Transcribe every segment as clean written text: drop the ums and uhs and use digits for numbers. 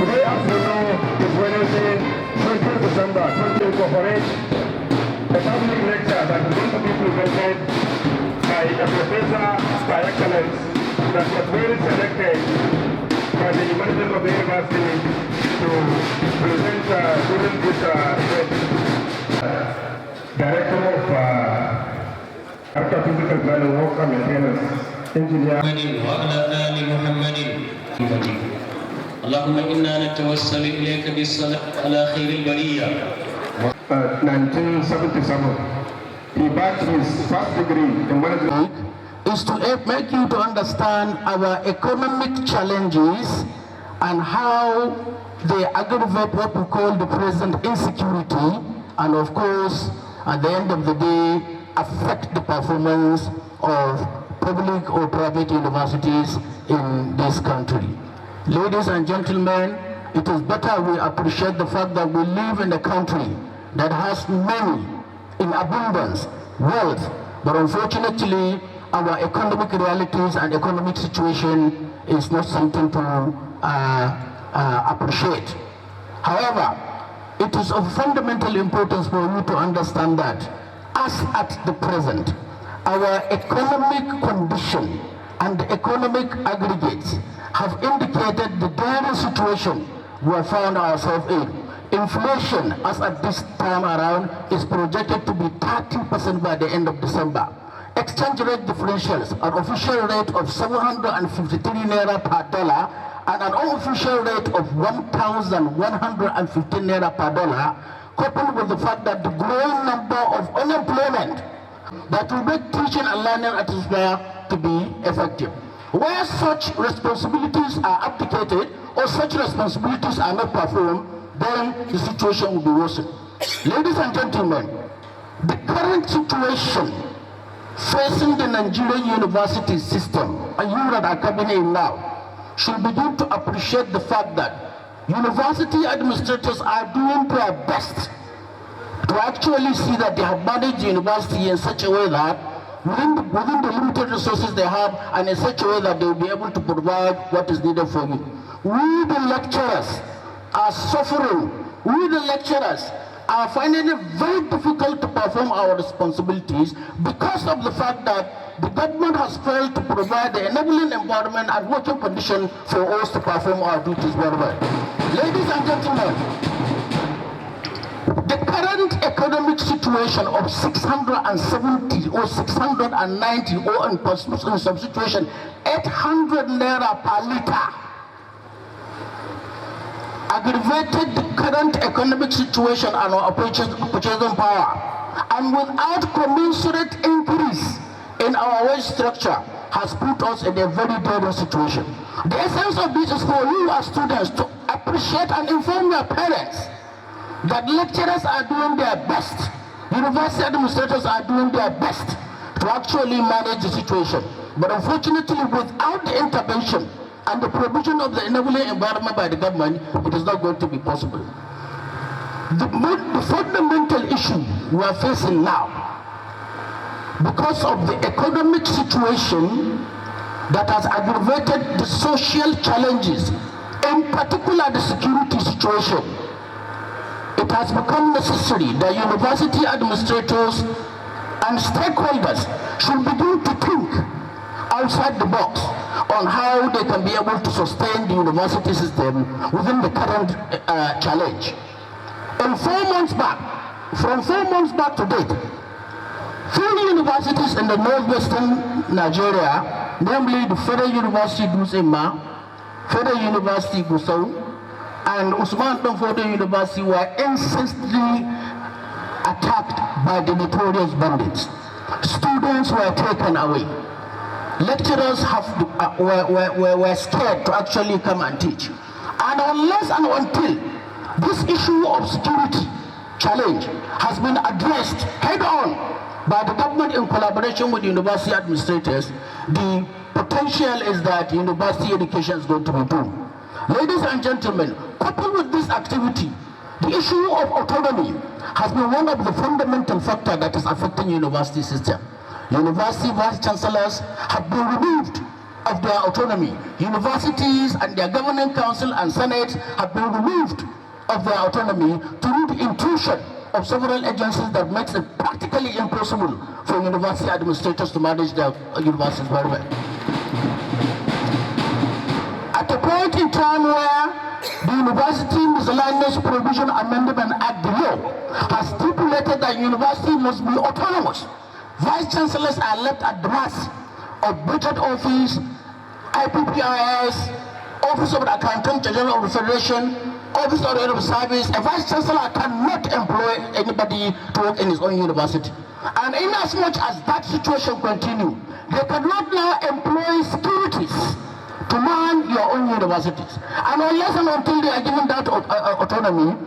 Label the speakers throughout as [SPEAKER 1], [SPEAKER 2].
[SPEAKER 1] Today, as you know, is Wednesday, 20th December 2024. A public lecture that is going to be presented by a professor by excellence that was well selected by the management of the university to present during this event. Director of Physical Planning, Work and Maintenance, Engineer.
[SPEAKER 2] اللهم إنا نتوسل إليك بالصلاة على خير البرية.
[SPEAKER 1] 1977, he backed his first degree in management.
[SPEAKER 3] Is to make you to understand our economic challenges and how they aggravate what we call the present insecurity, and of course, at the end of the day, affect the performance of public or private universities in this country. Ladies and gentlemen, it is better we appreciate the fact that we live in a country that has money in abundance, wealth, but unfortunately, our economic realities and economic situation is not something to appreciate. However, it is of fundamental importance for you to understand that as at the present, our economic condition and the economic aggregates have indicated the dire situation we have found ourselves in. Inflation, as at this time around, is projected to be 30% by the end of December. Exchange rate differentials, an official rate of 753 naira per dollar and an unofficial rate of 1,115 naira per dollar, coupled with the fact that the growing number of unemployment that will make teaching and learning atmosphere to be effective. Where such responsibilities are abdicated or such responsibilities are not performed, then the situation will be worsened. Ladies and gentlemen, the current situation facing the Nigerian university system, and you that are coming in now, should begin to appreciate the fact that university administrators are doing their best to actually see that they have managed the university in such a way that within the limited resources they have, and in such a way that they will be able to provide what is needed for you. We the lecturers are suffering. We the lecturers are finding it very difficult to perform our responsibilities because of the fact that the government has failed to provide the enabling environment and working condition for us to perform our duties very well. Ladies and gentlemen, the current economic situation of 670 or 690 or in some situation 800 naira per liter aggravated the current economic situation and our purchasing power, and without commensurate increase in our wage structure has put us in a very dire situation. The essence of this is for you as students to appreciate and inform your parents that lecturers are doing their best, university administrators are doing their best to actually manage the situation. But unfortunately, without the intervention and the provision of the enabling environment by the government, it is not going to be possible. The fundamental issue we are facing now, because of the economic situation that has aggravated the social challenges, in particular the security situation, it has become necessary that university administrators and stakeholders should begin to think outside the box on how they can be able to sustain the university system within the current challenge. From 4 months back to date, 3 universities in the northwestern Nigeria, namely the Federal University Dutse-Ma, Federal University Gusau, and Usman Danfodio University, were incessantly attacked by the notorious bandits. Students were taken away. Lecturers were scared to actually come and teach. And unless and until this issue of security challenge has been addressed head-on by the government in collaboration with university administrators, the potential is that university education is going to be doomed. Ladies and gentlemen, coupled with this activity, the issue of autonomy has been one of the fundamental factors that is affecting the university system. University vice chancellors have been removed of their autonomy. Universities and their governing council and senate have been removed of their autonomy through the intrusion of several agencies that makes it practically impossible for university administrators to manage their universities very well. At a point in time where the University Miscellaneous Provision Amendment Act, the law, has stipulated that university must be autonomous, vice chancellors are left at the mercy of budget office, IPPIS, Office of the Accountant General of the Federation, Office of the Head of Service. A vice chancellor cannot employ anybody to work in his own university. And in as much as that situation continues, they cannot now employ securities to man your own universities. And unless and until they are given that autonomy,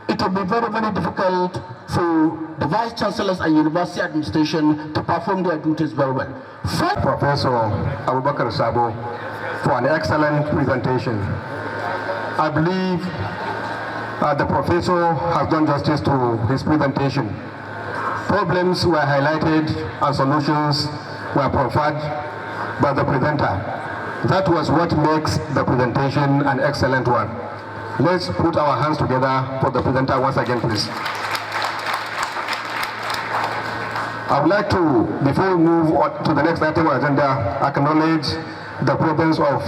[SPEAKER 3] it will be very, very difficult for the vice chancellors and university administration to perform their duties very well.
[SPEAKER 1] Professor Abubakar Sabo for an excellent presentation. I believe the professor has done justice to his presentation. Problems were highlighted and solutions were proffered by the presenter. That was what makes the presentation an excellent one. Let's put our hands together for the presenter once again, please. I would like to, before we move on to the next item on agenda, acknowledge the presence of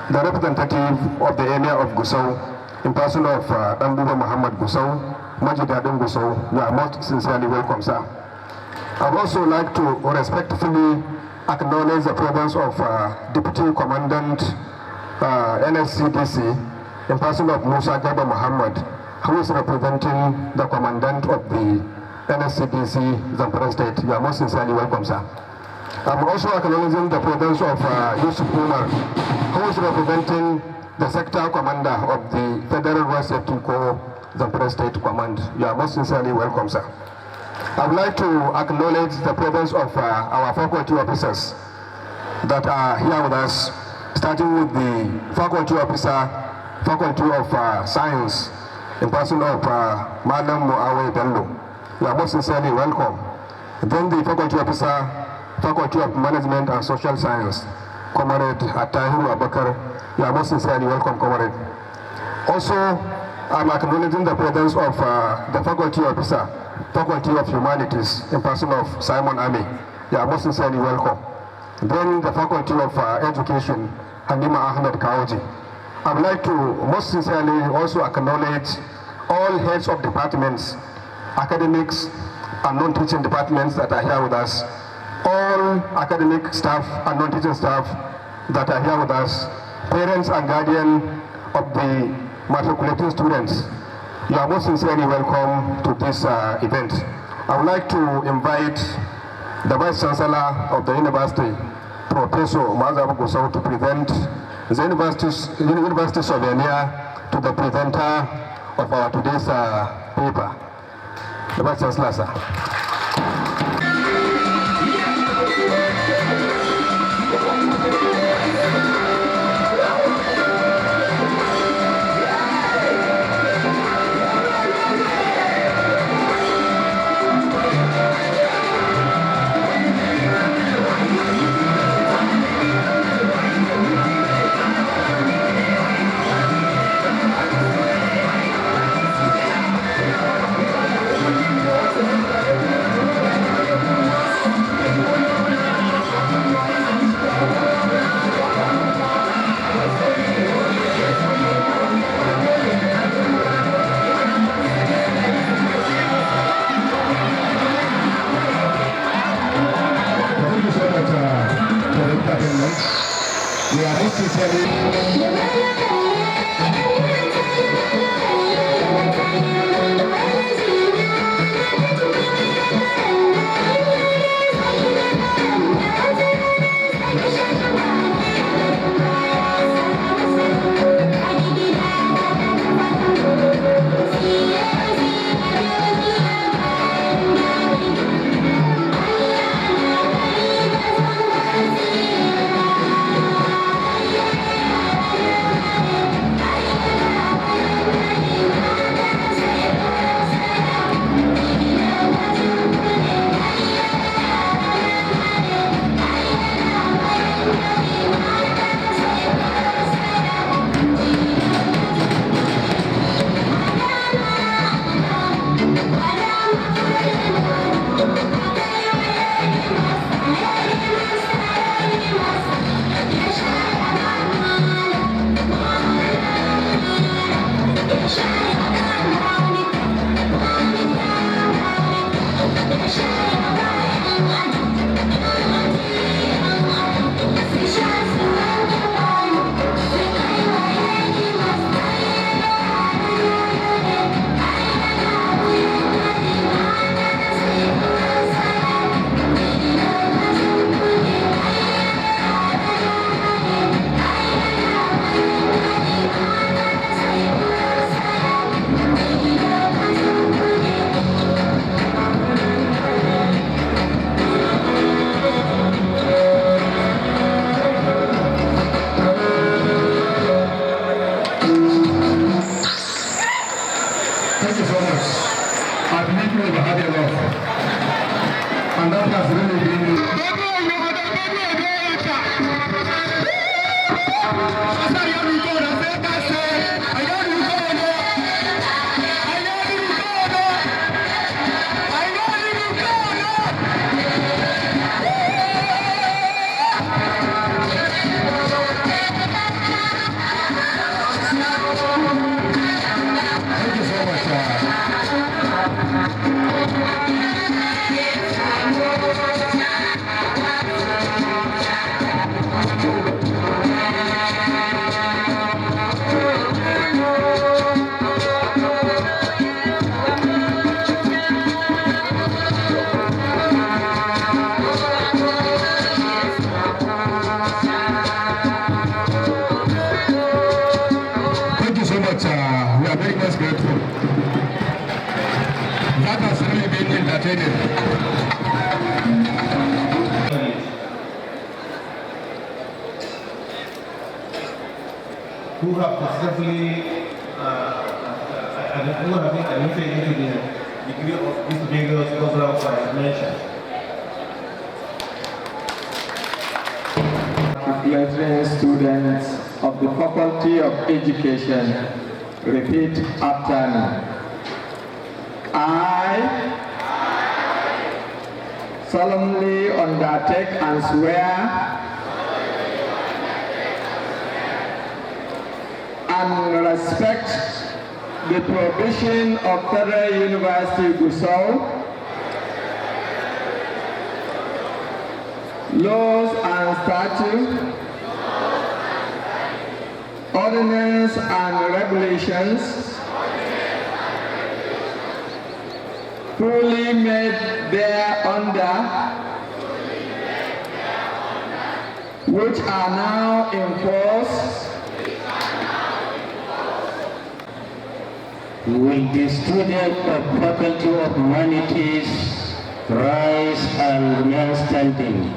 [SPEAKER 1] the representative of the Emir of Gusau, in person of Ambuba Muhammad Gusau, Majid Adam Gusau. You are most sincerely welcome, sir. I would also like to respectfully acknowledge the presence of Deputy Commandant NSCDC, in person of Musa Gaba Muhammad, who is representing the Commandant of the NSCDC, Zamfara State. You are most sincerely welcome, sir. I'm also acknowledging the presence of Yusuf Umar, who is representing the Sector Commander of the Federal Road Safety Corps, Zamfara State Command. You are most sincerely welcome, sir. I would like to acknowledge the presence of our faculty officers that are here with us, starting with the faculty officer, Faculty of Science, in person of Madam Muawe Bello. You are most sincerely welcome. Then the faculty officer, Faculty of Management and Social Science, Comrade Atahiru Abubakar. You are most sincerely welcome, Comrade. Also, I'm acknowledging the presence of the faculty officer, Faculty of Humanities, in person of Simon Ami. You are most sincerely welcome. Then the Faculty of Education, Hanima Ahmed Kaoji. I would like to most sincerely also acknowledge all heads of departments, academics and non-teaching departments that are here with us, all academic staff and non-teaching staff that are here with us, parents and guardians of the matriculating students. You are most sincerely welcome to this event. I would like to invite the Vice Chancellor of the University, Professor Mazabu Gusau, to present the University souvenir to the presenter of our today's paper. The Vice Chancellor, sir. We are necessary. entertaining.
[SPEAKER 4] Who have successfully who have been admitted into the degree of this vigorous program I mentioned.
[SPEAKER 5] Matriculation students of the Faculty of Education, repeat after me. I solemnly undertake and swear and respect the provision of Federal University Gusau, laws and statutes, ordinances and regulations fully made thereunder, which are now in force.
[SPEAKER 2] Will the student of Faculty of Humanities rise and remain standing?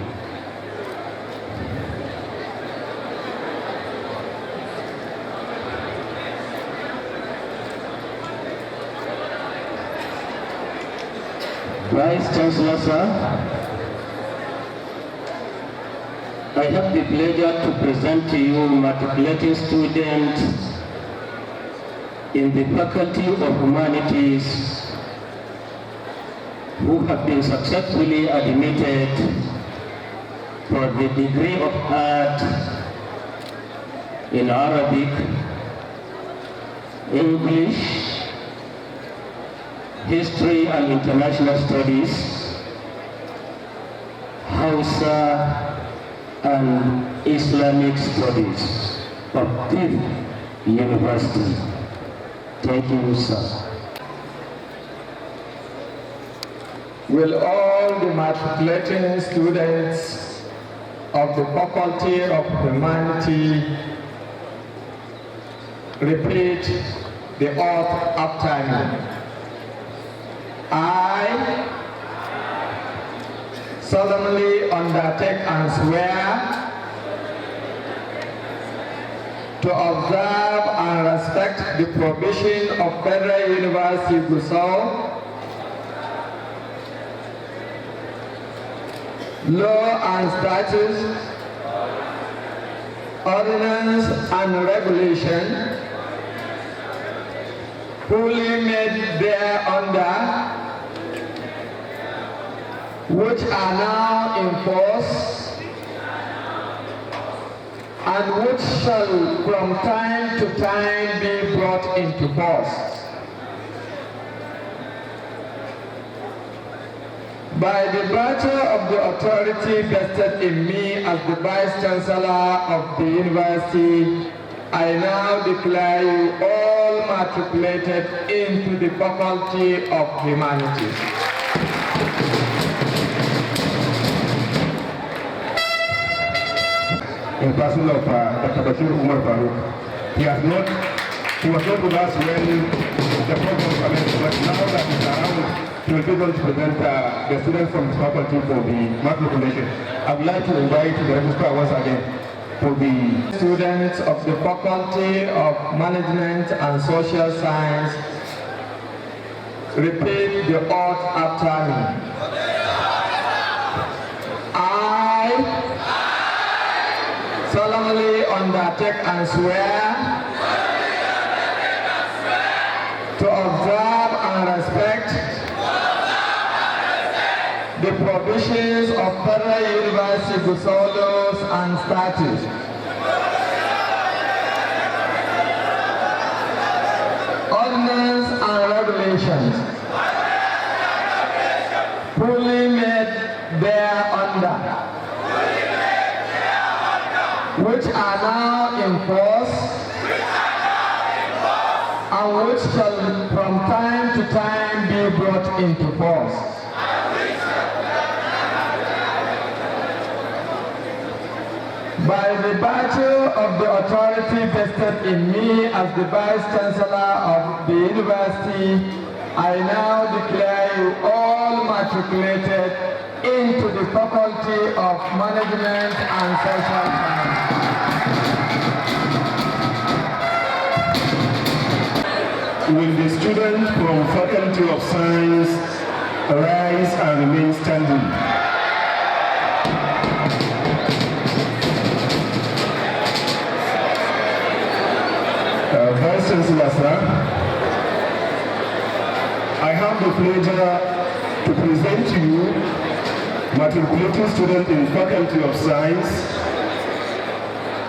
[SPEAKER 2] Vice Chancellor, sir, I have the pleasure to present to you matriculating students in the Faculty of Humanities who have been successfully admitted for the degree of art in Arabic, English, History and International Studies, Hausa and Islamic Studies of this university. Thank you, sir.
[SPEAKER 5] Will all the matriculating students of the Faculty of Humanity repeat the oath after me? I solemnly undertake and swear to observe and respect the provision of Federal University Gusau, law and statutes, ordinance and regulation fully made thereunder, which are now in force and which shall from time to time be brought into force. By the virtue of the authority vested in me as the Vice Chancellor of the University, I now declare you all matriculated into the Faculty of Humanities.
[SPEAKER 1] In person of Dr. Bashir Umar Farooq. He was not with us when the program commenced, but now that he's around, he will be able to present the students from his faculty for the matriculation. I would like to invite the registrar once again for the
[SPEAKER 5] students of the Faculty of Management and Social Science. Repeat the oath after me. I solemnly undertake and swear to observe and respect the provisions of Federal University Gusau laws and statutes, ordinance and regulations fully made thereunder, which are now in force and which shall from time to time be brought into force. By the virtue of the authority vested in me as the Vice Chancellor of the University, I now declare you all matriculated into the Faculty of Management and Social Science.
[SPEAKER 1] Will the student from Faculty of Science rise and remain standing? Vice Chancellor, sir, I have the pleasure to present to you matriculating students in Faculty of Science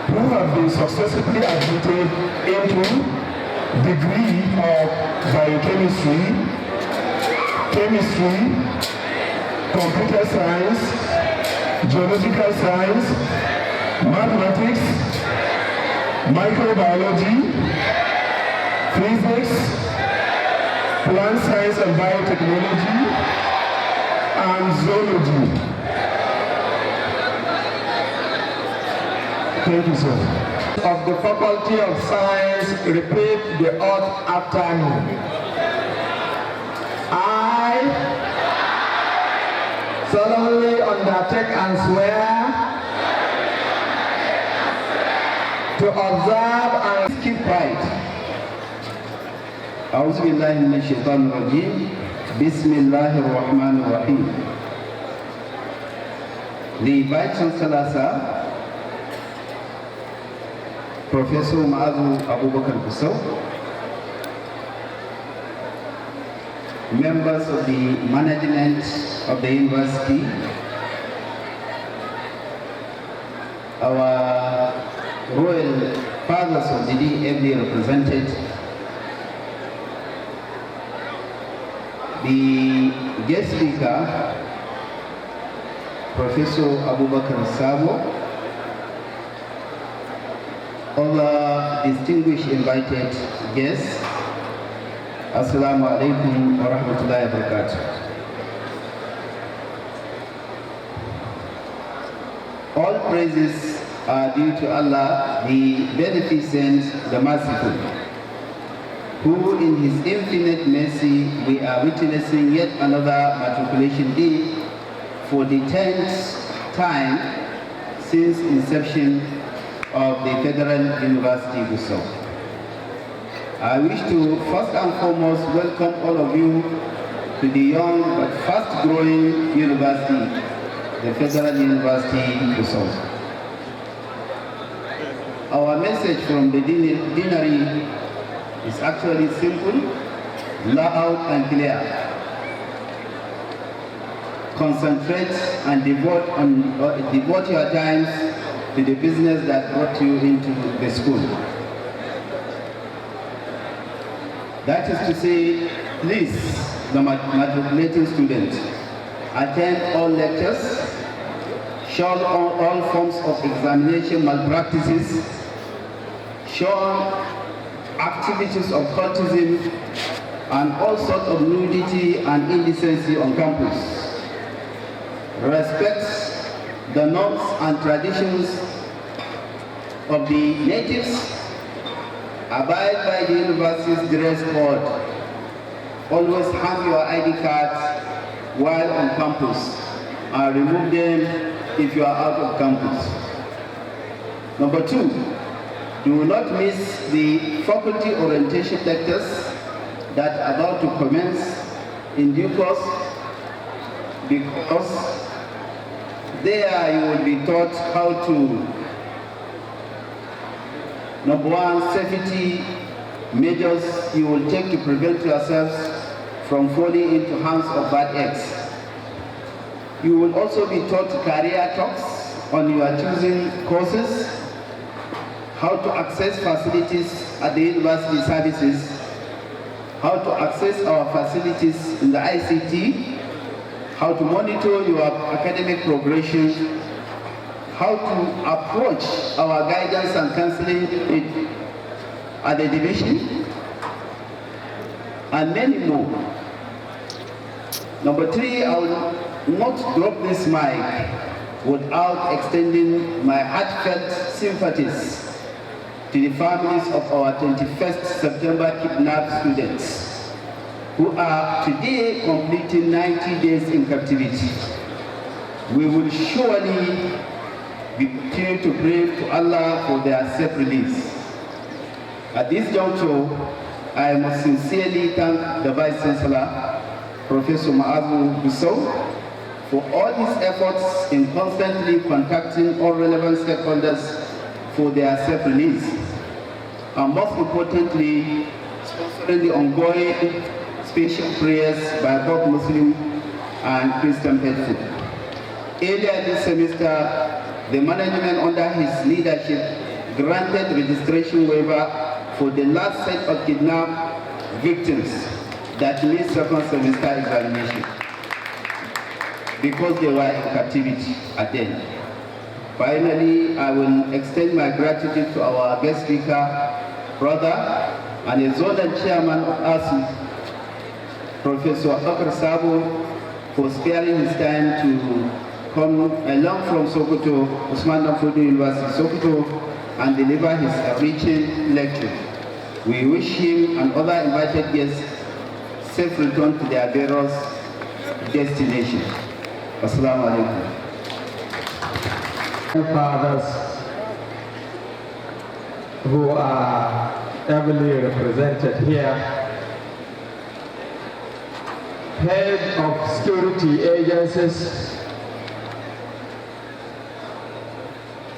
[SPEAKER 1] who have been successfully admitted into degree of biochemistry, chemistry, computer science, geological science, mathematics, microbiology, physics, plant science and biotechnology, and zoology. Thank you, sir.
[SPEAKER 5] Of the Faculty of Science, repeat the oath after me. I solemnly undertake and swear to observe and keep quiet.
[SPEAKER 2] أعوذ بالله من الشيطان الرجيم بسم الله الرحمن الرحيم. The Vice Chancellor, sir, Professor Abubakar, members of the management of the university, our royal fathers of the DFD represented, the guest speaker, Professor Abubakar Sabo, other distinguished invited guests, Assalamu alaikum wa rahmatullahi wa barakatuh. All praises are due to Allah, the Beneficent, the Merciful, who in His infinite mercy we are witnessing yet another matriculation day for the 10th time since inception of the Federal University Gusau. I wish to first and foremost welcome all of you to the young but fast-growing university, the Federal University Gusau. Our message from the deanery is actually simple, loud and clear. Concentrate and devote your times to the business that brought you into the school. That is to say, please, the matriculating students, attend all lectures, shun all forms of examination malpractices, shun activities of cultism, and all sorts of nudity and indecency on campus. Respect the norms and traditions of the natives. Abide by the university's dress code. Always hang your ID cards while on campus and remove them if you are out of campus. Number 2, do not miss the faculty orientation lectures that are about to commence in due course, because there you will be taught how to, number 1, safety measures you will take to prevent yourselves from falling into hands of bad eggs. You will also be taught career talks on your choosing courses, how to access facilities at the university services, how to access our facilities in the ICT, how to monitor your academic progression, how to approach our guidance and counseling at the division, and many more. Number 3, I will not drop this mic without extending my heartfelt sympathies to the families of our 21st September kidnapped students. who are today completing 90 days in captivity. We will surely be continuing to pray to Allah for their safe release. At this juncture, I must sincerely thank the Vice Chancellor, Professor Ma'azu Gusau, for all his efforts in constantly contacting all relevant stakeholders for their safe release, and most importantly, sponsoring the ongoing special prayers by both Muslim and Christian faithful. Earlier this semester, the management under his leadership granted registration waiver for the last set of kidnapped victims that missed second semester examination because they were in captivity at then. Finally, I will extend my gratitude to our guest speaker, brother, and a zonal chairman of ASU, Professor Abubakar Sabo, for sparing his time to come along from Sokoto, Usman Danfodio University, Sokoto, and deliver his enriching lecture. We wish him and other invited guests safe return to their various destinations. Assalamu alaikum.
[SPEAKER 5] Fathers who are heavily represented here, head of security agencies,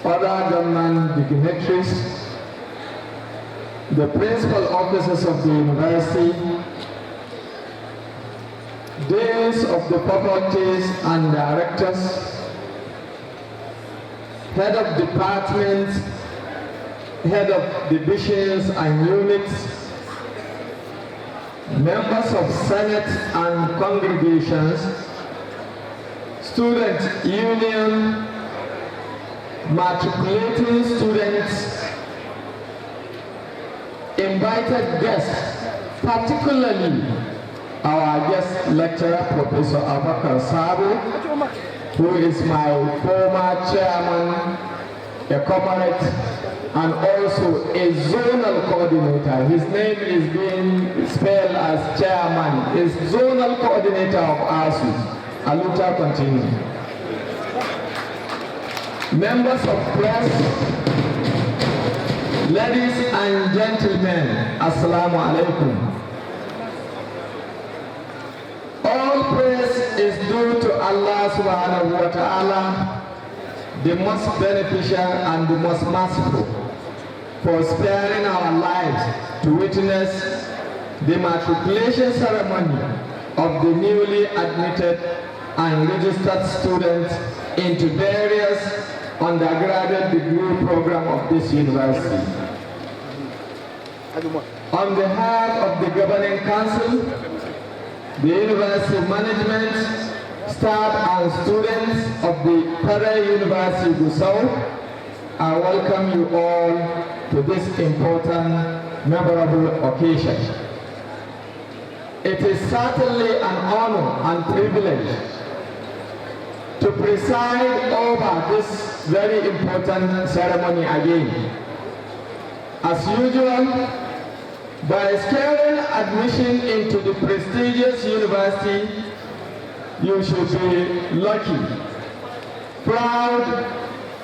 [SPEAKER 5] other government dignitaries, the principal officers of the university, deans of the faculties and directors, head of departments, head of divisions and units, members of Senate and congregations, student union, matriculating students, invited guests, particularly our guest lecturer, Professor Abubakar Sabo, who is my former chairman, a comrade, and also a zonal coordinator. His name is being spelled as chairman. Is zonal coordinator of ASU. Aluta continue. Members of press, ladies and gentlemen, Assalamu alaikum. All praise is due to Allah subhanahu wa ta'ala, the most beneficial and the most merciful, for sparing our lives to witness the matriculation ceremony of the newly admitted and registered students into various undergraduate degree program of this university. On behalf of the governing council, the university management, staff and students of the Federal University Gusau, I welcome you all to this important, memorable occasion. It is certainly an honor and privilege to preside over this very important ceremony again. As usual, by securing admission into the prestigious university, you should be lucky, proud,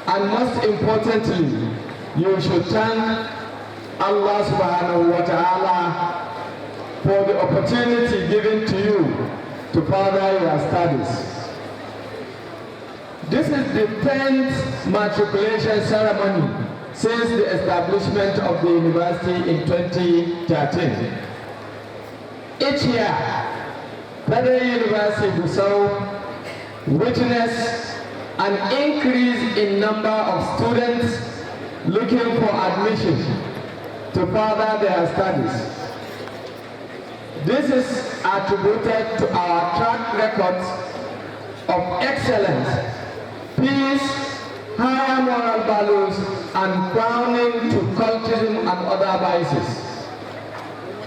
[SPEAKER 5] and most importantly, you should thank Allah subhanahu wa ta'ala for the opportunity given to you to further your studies. This is the 10th matriculation ceremony since the establishment of the university in 2013. Each year, Federal University Gusau witnessed an increase in number of students looking for admission to further their studies. This is attributed to our track record of excellence, peace, higher moral values, and frowning to cultism and other vices,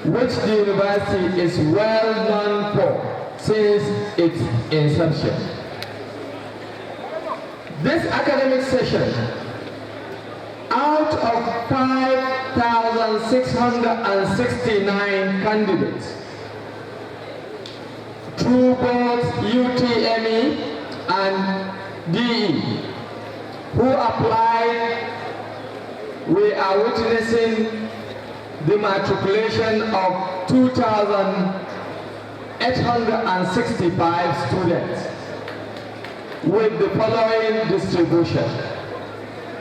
[SPEAKER 5] which the university is well known for since its inception. This academic session, out of 5,669 candidates, through both UTME and DE. Who applied, we are witnessing the matriculation of 2,865 students with the following distribution.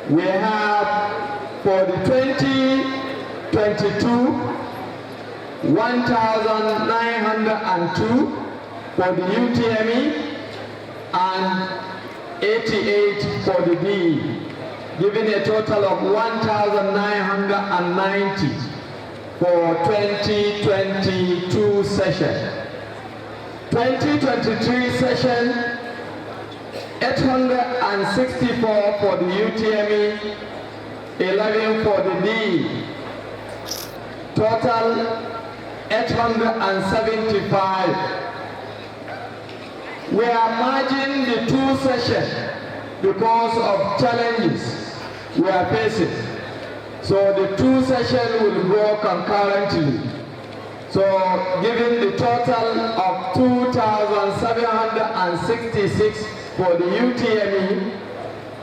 [SPEAKER 5] We have for the 2022, 1,902 for the UTME and 88 for the DE, giving a total of 1,990 for 2022 session. 2023 session, 864 for the UTME, 11 for the DE, total 875. We are merging the two sessions because of challenges we are facing. So the two sessions will go concurrently. So given the total of 2,766 for the UTME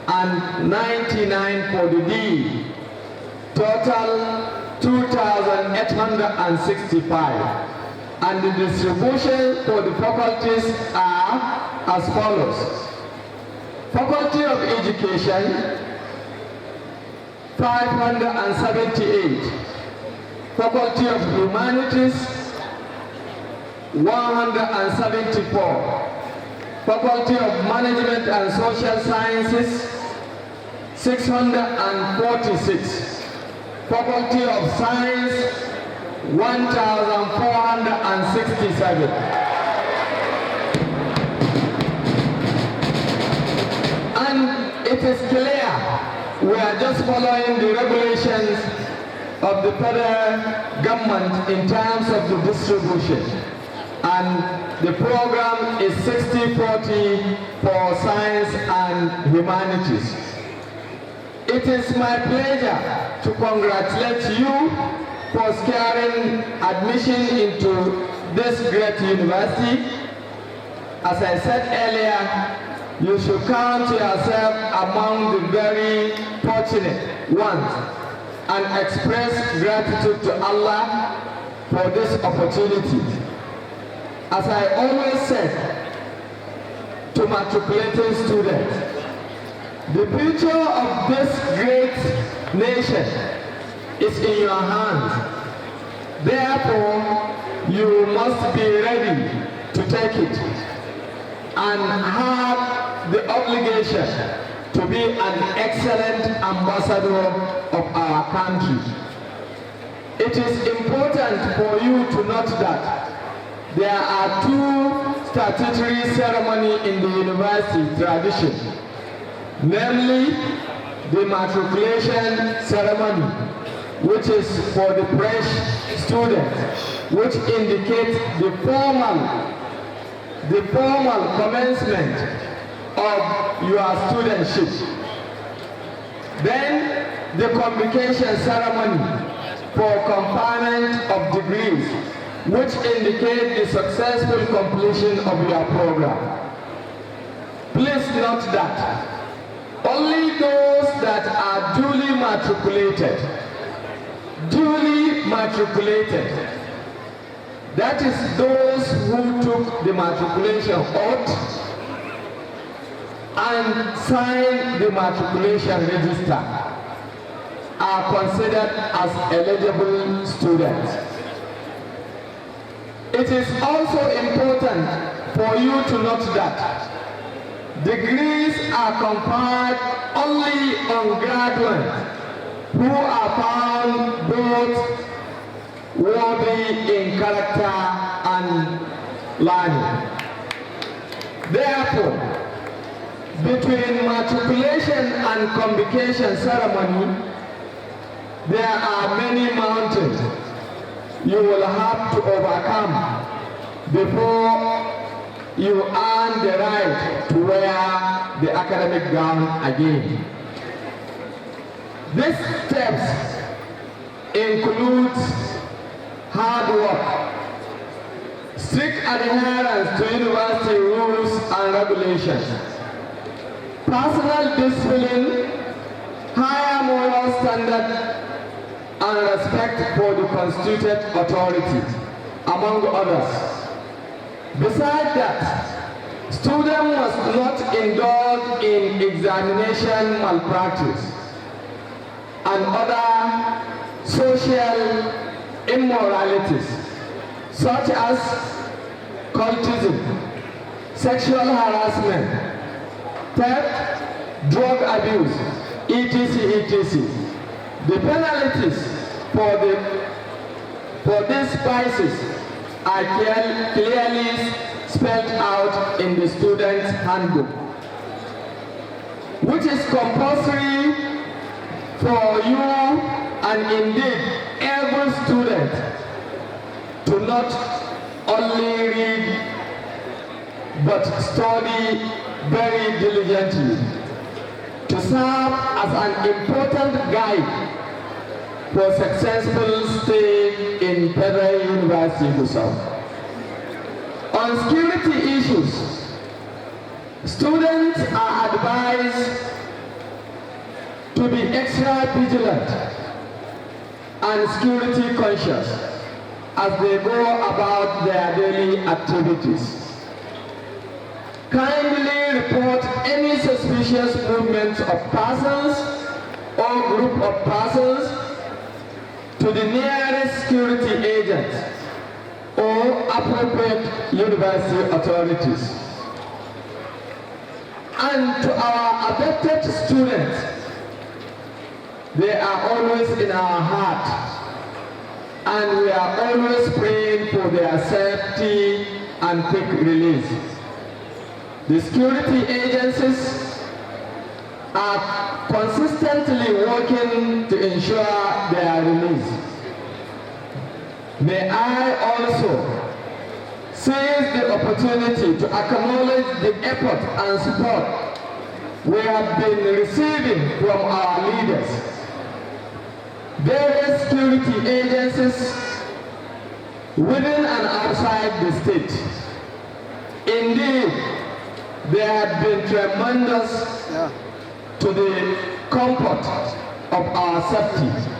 [SPEAKER 5] and 99 for the DE, total 2,865. And the distribution for the faculties are as follows. Faculty of Education, 578. Faculty of Humanities, 174. Faculty of Management and Social Sciences, 646. Faculty of Science, 1,467. And it is clear we are just following the regulations of the federal government in terms of the distribution. And the program is 60-40 for science and humanities. It is my pleasure to congratulate you for securing admission into this great university. As I said earlier, you should count yourself among the very fortunate ones and express gratitude to Allah for this opportunity. As I always said to matriculating students, the future of this great nation is in your hands. Therefore, you must be ready to take it and have the obligation to be an excellent ambassador of our country. It is important for you to note that there are two statutory ceremonies in the university tradition, namely the matriculation ceremony, which is for the fresh students, which indicates the formal commencement of your studentship. Then the convocation ceremony for conferment of degrees, which indicate the successful completion of your program. Please note that only those that are duly matriculated, that is those who took the matriculation oath and signed the matriculation register, are considered as eligible students. It is also important for you to note that degrees are conferred only on graduates who are found both worthy in character and learning. Therefore, between matriculation and convocation ceremony, there are many mountains you will have to overcome before you earn the right to wear the academic gown again. These steps include hard work, strict adherence to university rules and regulations, personal discipline, higher moral standard, and respect for the constituted authority, among others. Besides that, students must not indulge in examination malpractice and other social immoralities, such as cultism, sexual harassment, theft, drug abuse, etc. The penalties for these vices are clearly spelled out in the student's handbook, which is compulsory for you and indeed every student to not only read but study very diligently, to serve as an important guide for successful stay in Federal University Gusau. On security issues, students are advised to be extra vigilant and security conscious as they go about their daily activities. Kindly report any suspicious movements of persons or group of persons to the nearest security agent or appropriate university authorities. And to our affected students, they are always in our heart, and we are always praying for their safety and quick release. The security agencies are consistently working to ensure their release. May I also seize the opportunity to acknowledge the effort and support we have been receiving from our leaders, various security agencies within and outside the state. Indeed, they have been tremendous to the comfort of our safety.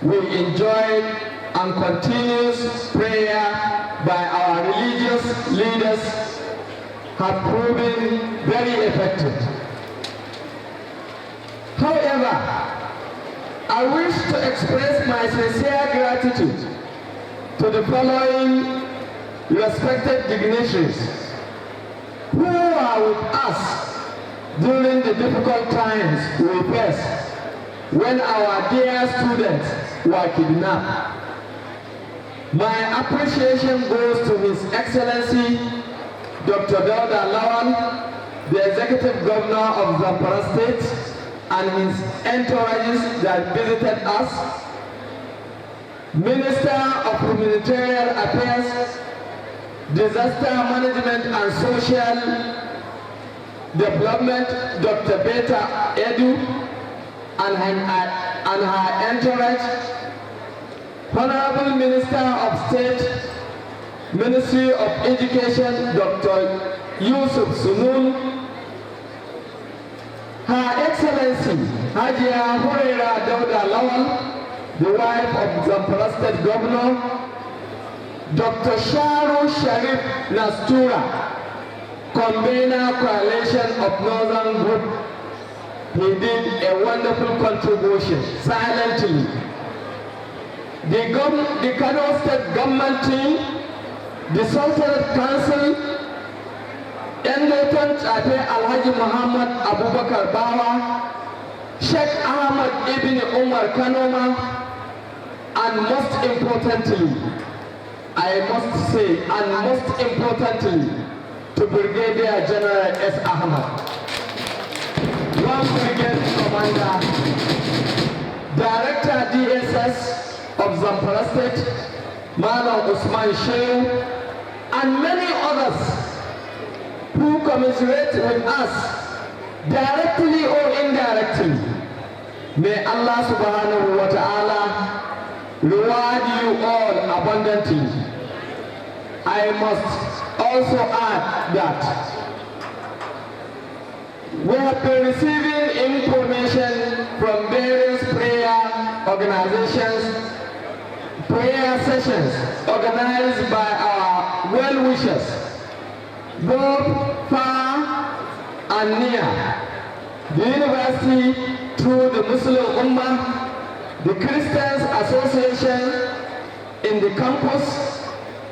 [SPEAKER 5] We enjoy and continuous prayer by our religious leaders have proven very effective. However, I wish to express my sincere gratitude to the following respected dignitaries who are with us during the difficult times we faced when our dear students were kidnapped. My appreciation goes to His Excellency Dr. Dauda Lawal, the Executive Governor of Zamfara State, and his entourages that visited us, Minister of Humanitarian Affairs, Disaster Management and Social Development, Dr. Beta Edu, and her entourage, Honorable Minister of State, Ministry of Education, Dr. Yusuf Sunun, Her Excellency Hajia Hurera Dauda Lawal, the wife of Zamfara State Governor, Dr. Sharu Sharif Nastura, Convener Coalition of Northern Group. He did a wonderful contribution silently. The Kano State Government team, the Sultanate Council, Endoton Chape Alhaji Muhammad Abubakar Bawa, Sheikh Ahmad Ibn Umar Kanoma, and most importantly, I must say, and most importantly, to Brigadier General S. Ahmad, one brigade commander, Director DSS of Zamfara State, Malam Usman Shehu, and many others who commiserate with us, directly or indirectly. May Allah subhanahu wa ta'ala reward you all abundantly. I must also add that we have been receiving information from various prayer organizations, prayer sessions organized by our well-wishers, both far and near. The university, through the Muslim Ummah, the Christians Association in the campus,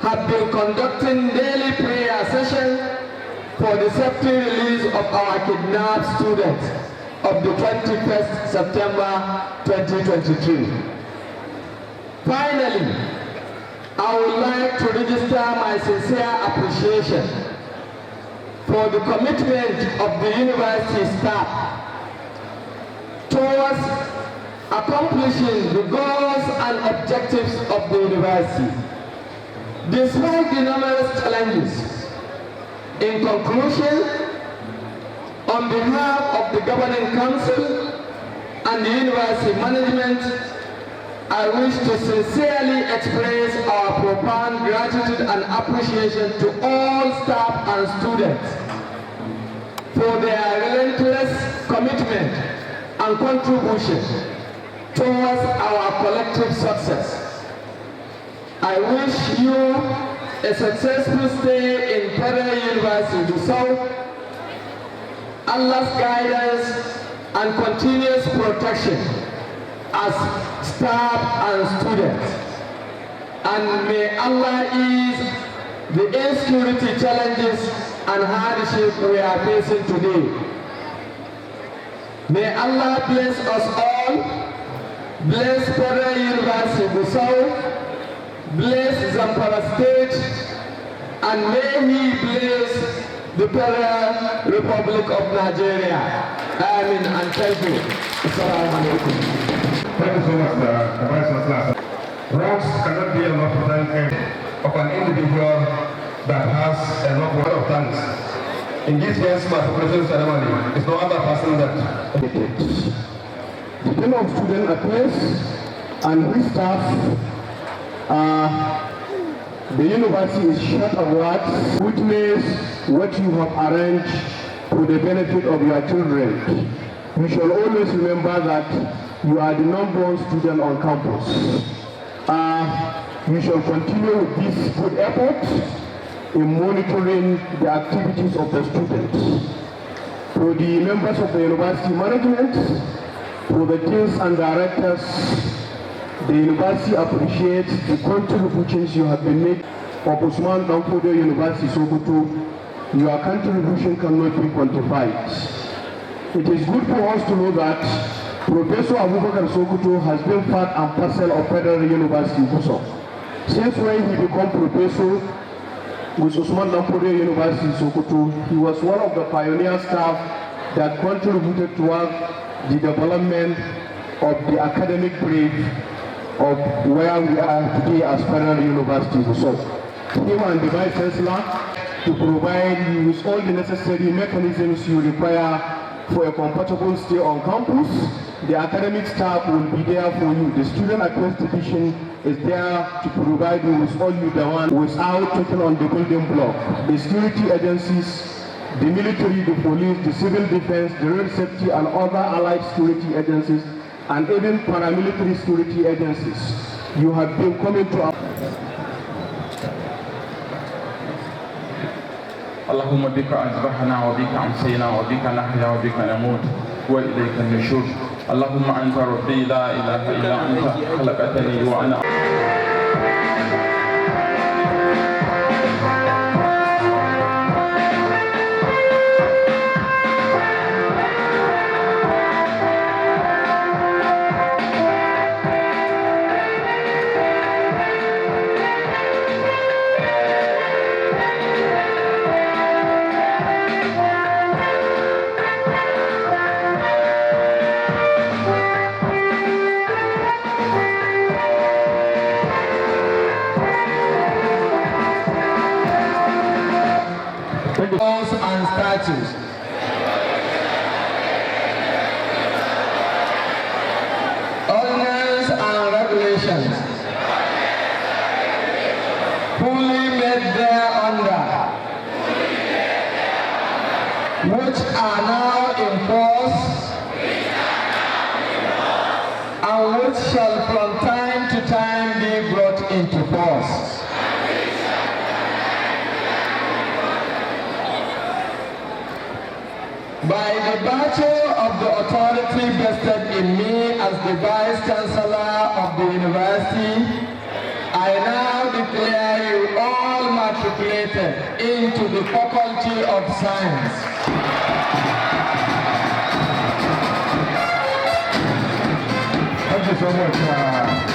[SPEAKER 5] have been conducting daily prayer sessions for the safety release of our kidnapped students of the 21st September 2023. Finally, I would like to register my sincere appreciation for the commitment of the university staff towards accomplishing the goals and objectives of the university. Despite the numerous challenges, in conclusion, on behalf of the Governing Council and the university management, I wish to sincerely express our profound gratitude and appreciation to all staff and students for their relentless commitment and contribution towards our collective success. I wish you a successful stay in Federal University of South, Allah's guidance and continuous protection as staff and students. And may Allah ease the insecurity challenges and hardship we are facing today. May Allah bless us all, bless Federal University of South, bless Zamfara State, and may He bless the Federal Republic of Nigeria. Amen and thank you. Assalamu alaikum.
[SPEAKER 1] Thank you so much, the Vice Chancellor. Wrongs cannot be enough to thank of an individual that has enough word of thanks. In this year's matriculation ceremony, it's no other person that
[SPEAKER 3] The Dean of Student Affairs and his staff, the university is short of words. Witness what you have arranged for the benefit of your children. You shall always remember that you are the number one student on campus. You shall continue with this good effort in monitoring the activities of the students. For the members of the university management, for the deans and directors, the university appreciates the contributions you have been making. Of Usman Danfodio University Sokoto, your contribution cannot be quantified. It is good for us to know that Professor Abubakar Sokoto has been part and parcel of Federal University Gusau. Since when he became professor with Usman Danfodio University Sokoto, he was one of the pioneer staff that contributed towards the development of the academic brief of where we are today as Federal University Gusau. Him and the Vice Chancellor to provide you with all the necessary mechanisms you require for a comfortable stay on campus. The academic staff will be there for you. The Student Affairs Division is there to provide you with all you want without taking on the building block. The security agencies, the military, the police, the civil defense, the road safety and other allied security agencies, and even paramilitary security agencies. You have been coming to our
[SPEAKER 6] اللهم بك أصبحنا وبك أمسينا وبك نحيا وبك نموت وإليك النشور. اللهم أنت ربي لا إله إلا أنت خلقتني وأنا
[SPEAKER 5] laws and statutes. Ordinance and regulations. Fully made them shall from time to time be brought into force. By the virtue of the authority vested in me as the Vice Chancellor of the University, I now declare you all matriculated into the Faculty of Science.
[SPEAKER 1] Thank you so much.